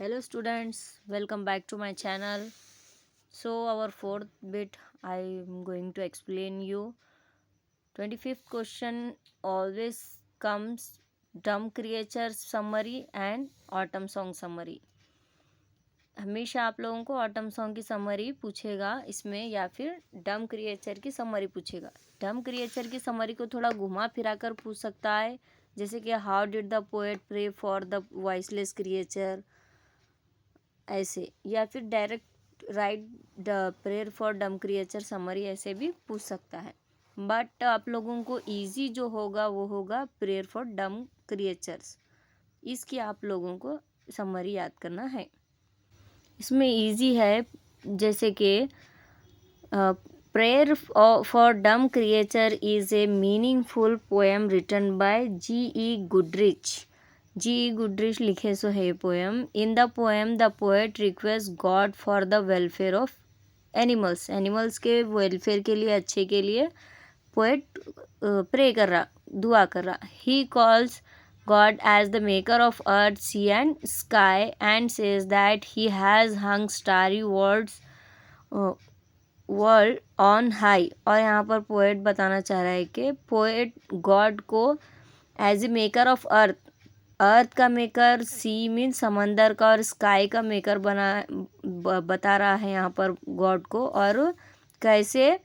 Hello students, welcome back to my channel. So our fourth bit I am going to explain you. 25th question always comes dumb creature summary and autumn song summary. हमेशा आप लोगों को autumn song की summary पूछेगा इसमें या फिर डम क्रिएचर की समरी पूछेगा. डम क्रिएचर की समरी को थोड़ा घुमा फिरा कर पूछ सकता है, जैसे कि how did the poet pray for the voiceless creature, ऐसे, या फिर direct write the prayer for dumb creature summary ऐसे भी पूछ सकता है. बट आप लोगों को इजी जो होगा वो होगा प्रेयर फॉर डम क्रिएचर्स. इसकी आप लोगों को समरी याद करना है. इसमें इजी है, जैसे कि prayer for dumb creature is a meaningful poem written by G E. Goodrich. G E. Goodrich लिखे सो है poem. In the poem the poet request God for the welfare of animals. Animals के वेलफेयर के लिए, अच्छे के लिए पोएट प्रे कर रहा, दुआ कर रहा. He calls God as the maker of earth, sea and sky, and says that he has hung starry world on high. और यहाँ पर पोएट बताना चाह रहा है कि पोएट गॉड को as a maker of earth का मेकर, सी मीन समंदर का, और स्काई का मेकर बता रहा है यहाँ पर गॉड को. और कैसे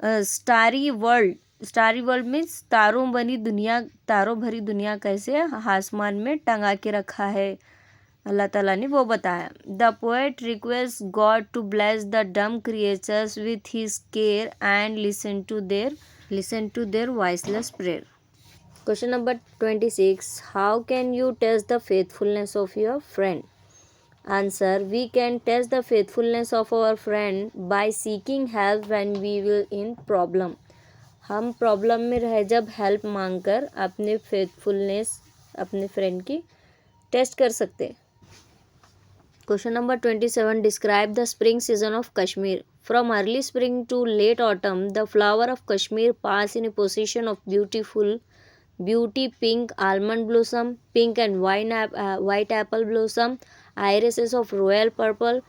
स्टारी वर्ल्ड मीन्स तारों भरी दुनिया कैसे आसमान में टंगा के रखा है अल्लाह ताला ने, वो बताया. The poet request God to bless the dumb creatures with his care and listen to their voiceless prayer. Question number 26. How can you test the faithfulness of your friend? Answer: we can test the faithfulness of our friend by seeking help when we will in problem. हम problem में रहे जब help मांगकर अपने faithfulness अपने friend की test कर सकते. Question number 27. Describe the spring season of Kashmir. From early spring to late autumn the flower of Kashmir pass in a position of beauty, pink almond blossom, pink and white apple blossom, irises of royal purple,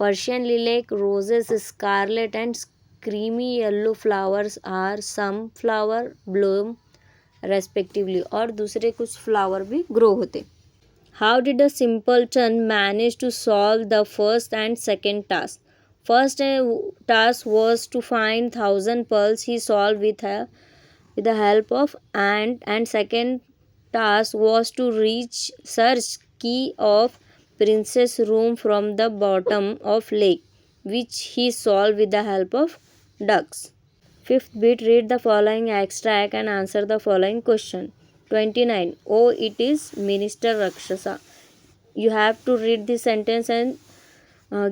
Persian lilac, roses scarlet and creamy yellow flowers are some flower bloom respectively. और दूसरे कुछ flower भी grow होते. How did the simpleton manage to solve the first and second task? First task was to find 1,000 pearls. He solved with the help of ant, and second task was to search key of princess room from the bottom of lake, which he solved with the help of ducks. Fifth bit, read the following extract and answer the following question. 29. Oh, it is Minister Rakshasa. You have to read this sentence and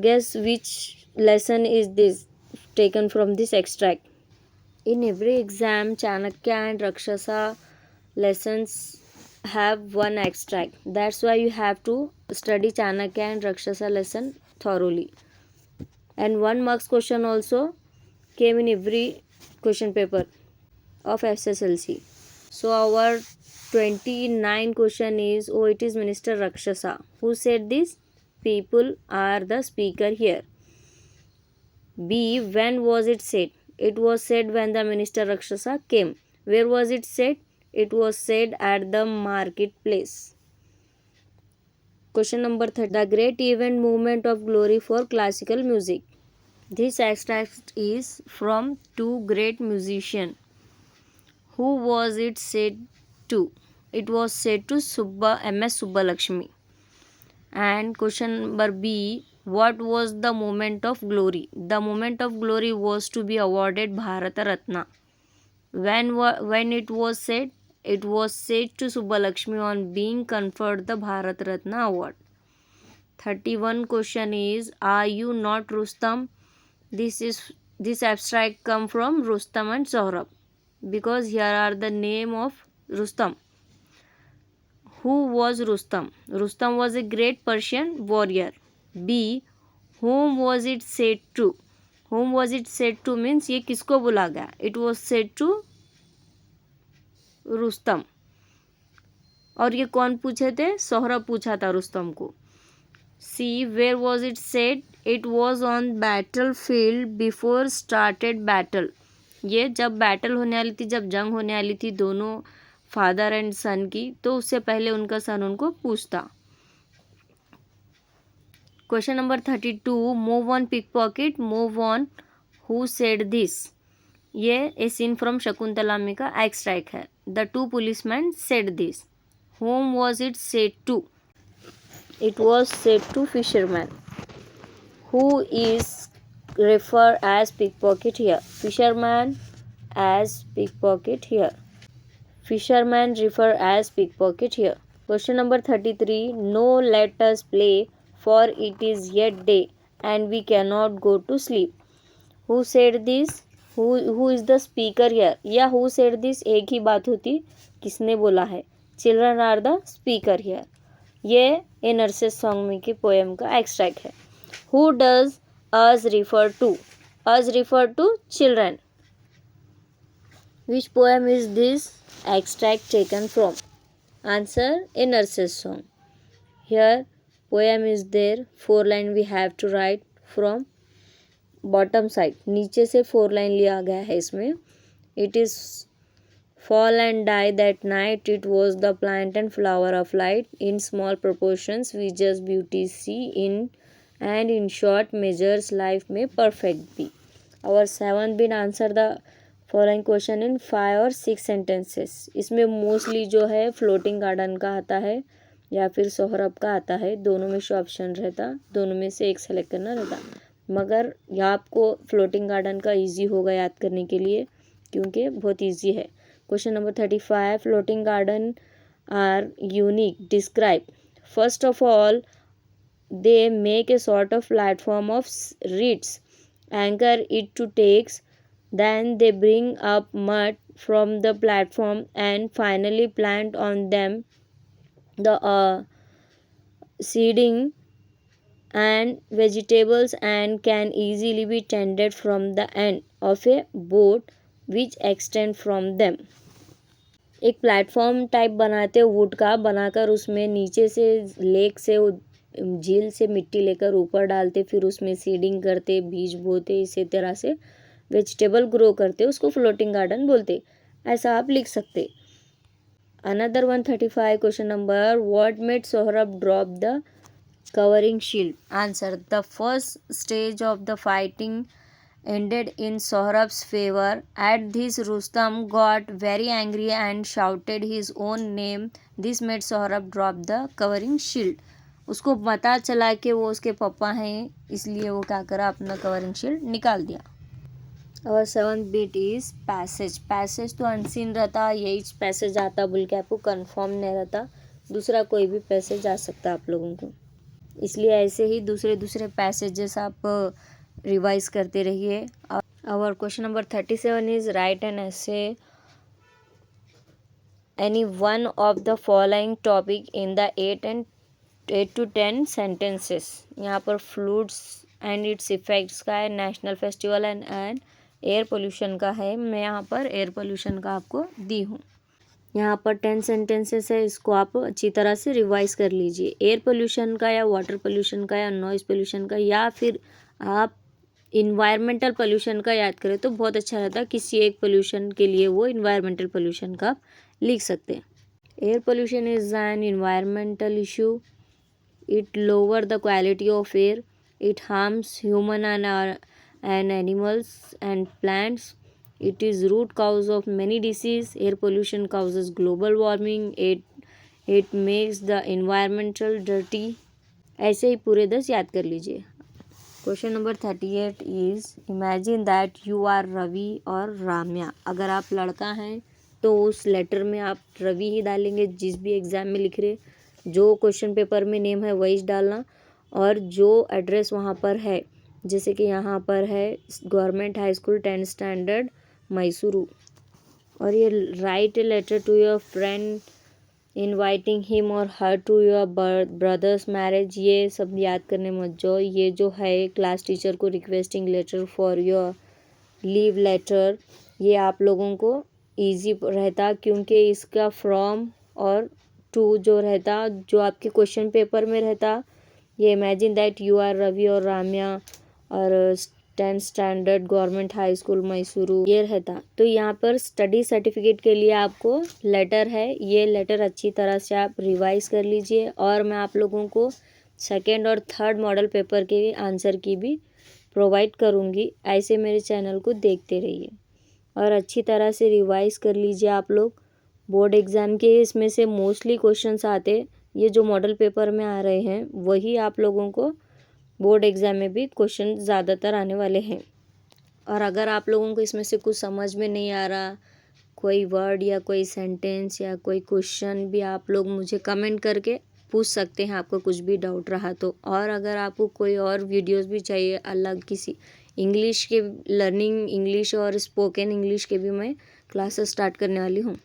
guess which lesson is this taken from this extract. In every exam, Chanakya and Rakshasa lessons have one extract. That's why you have to study Chanakya and Rakshasa lesson thoroughly. And 1 marks question also came in every question paper of SSLC. So our 29 question is, oh, it is Minister Rakshasa. Who said this? People are the speaker here. B. When was it said? It was said when the Minister Rakshasa came. Where was it said? It was said at the marketplace. Question number 30. The great event movement of glory for classical music. This extract is from two great musicians. Who was it said to? It was said to M.S. Subbalakshmi. And question number B. What was the moment of glory? The moment of glory was to be awarded Bharata Ratna. When it was said? It was said to Subbalakshmi on being conferred the Bharat Ratna award. 31 question is, are you not Rustam? This abstract come from Rustam and Sohrab, because here are the name of Rustam. Who was Rustam? Rustam was a great Persian warrior. B. Whom was it said to? Whom was it said to means ये किसको बुला गया? It was said to Rustam. और ये कौन पूछे थे? सोहरब पूछा था रुस्तम को. See where was it set, it was on battle field before started battle. ये जब बैटल होने वाली थी, जब जंग होने वाली थी दोनों फादर एंड सन की, तो उससे पहले उनका सन उनको पूछता। Question number 32, move on pick pocket, move on, who said this. ये ए सीन फ्रॉम शकुंतला में का एक्सट्रैक्ट है। The two policeman said this, whom was it said to? It was said to fisherman. Who is referred as pickpocket here? Fisherman as pickpocket here. Fisherman refer as pickpocket here. Question number 33. No, let us play, for it is yet day, and we cannot go to sleep. Who said this? Who is the speaker here? या who said this एक ही बात होती, किसने बोला है? Children are the speaker here. ये ए nurses song में की पोएम का एक्सट्रैक्ट है. Who does us refer to? Us refer to children. Which poem is this extract taken from? Answer, a nurse's song. Here poem is there, 4 line we have to write from bottom side. नीचे से 4 line लिया गया है इसमें. It is fall and die that night, it was the plant and flower of light, in small proportions we just beauty see in, and in short measures life may perfect be. Our 7th bit answer the following question in 5 or 6 sentences. इसमें mostly जो है floating garden का आता है या फिर सोहरब का आता है, दोनों में से ऑप्शन रहता, दोनों में से एक सेलेक्ट करना रहता, मगर यहाँ आपको फ्लोटिंग गार्डन का इजी होगा याद करने के लिए क्योंकि बहुत इजी है. Question number 35, floating garden are unique, describe. First of all they make a sort of platform of reeds, anchor it to takes, then they bring up mud from the platform and finally plant on them the seeding and vegetables, and can easily be tended from the end of a boat which extend from them. एक platform type बनाते would का, बनाकर उसमें नीचे से lake से झील से मिट्टी लेकर ऊपर डालते, फिर उसमें सीडिंग करते, बीज बोते, इसी तरह से वेजिटेबल ग्रो करते, उसको फ्लोटिंग गार्डन बोलते. ऐसा आप लिख सकते. Another 135 question number, what made Sohrab drop the covering shield. Answer, the first stage of the fighting ended in Sohrab's favor. At this Rustam got very angry and shouted his own name. This made Sohrab drop the covering shield. उसको पता चला कि वो उसके पापा हैं, इसलिए वो क्या करा, अपना कवरिंग शील्ड निकाल दिया. और 7th bit is passage. Passage तो अनसीन रहता, यही पैसेज आता बोल के आपको कन्फर्म नहीं रहता, दूसरा कोई भी पैसेज आ सकता आप लोगों को, इसलिए ऐसे ही दूसरे दूसरे पैसेजेस आप रिवाइज करते रहिए. और question number 37 is write an essay any one of the following topic in the 8 to 10 sentences. यहाँ पर फ्लूड्स एंड इट्स इफेक्ट्स का है, national festival and air pollution का है. मैं यहाँ पर एयर पोल्यूशन का आपको दी हूँ. यहाँ पर 10 सेंटेंसेस है, इसको आप अच्छी तरह से रिवाइज कर लीजिए. एयर पोल्यूशन का या वाटर पोल्यूशन का या नॉइज पोल्यूशन का या फिर आप इन्वायरमेंटल पोल्यूशन का याद करें तो बहुत अच्छा रहता है. किसी एक पोल्यूशन के लिए वो इन्वायरमेंटल पोल्यूशन का आप लिख सकते हैं. Air pollution is an environmental issue. It lower the quality of air. It harms human and animals and plants. It is root cause of many disease. Air pollution causes global warming. It makes the environmental dirty. ऐसे ही पूरे 10 याद कर लीजिए. Question number 38 is imagine that you are Ravi और राम्या. अगर आप लड़का हैं तो उस लेटर में आप रवि ही डालेंगे, जिस भी एग्ज़ाम में लिख रहे, जो क्वेश्चन पेपर में नेम है वही डालना, और जो एड्रेस वहाँ पर है, जैसे कि यहाँ पर है government high school 10th standard Mysuru. और ये write a letter to your friend inviting him और her to your brother's marriage. ये सब याद करने मत जाओ. ये जो है क्लास टीचर को requesting letter for your leave letter, ये आप लोगों को इजी रहता क्योंकि इसका फ्रॉम और टू जो रहता, जो आपके क्वेश्चन पेपर में रहता, ये imagine that you are Ravi और राम्या और 10th standard government high school Mysuru, ये रहता। तो यहाँ पर स्टडी सर्टिफिकेट के लिए आपको लेटर है, ये लेटर अच्छी तरह से आप रिवाइज कर लीजिए। और मैं आप लोगों को सेकेंड और थर्ड मॉडल पेपर के आंसर की भी प्रोवाइड करूँगी। ऐसे मेरे चैनल को देखते रहिए और अच्छी तरह से रिवाइज कर लीजिए आप लोग। बोर्ड एग्ज़ाम के इसमें से मोस्टली क्वेश्चंस आते, ये जो मॉडल पेपर में आ रहे हैं वही आप लोगों को बोर्ड एग्ज़ाम में भी क्वेश्चन ज़्यादातर आने वाले हैं। और अगर आप लोगों को इसमें से कुछ समझ में नहीं आ रहा, कोई वर्ड या कोई सेंटेंस या कोई क्वेश्चन भी आप लोग मुझे कमेंट करके पूछ सकते हैं, आपको कुछ भी डाउट रहा तो। और अगर आपको कोई और वीडियोस भी चाहिए अलग किसी इंग्लिश के, लर्निंग इंग्लिश और स्पोकन इंग्लिश के भी मैं क्लासेस स्टार्ट करने वाली हूँ।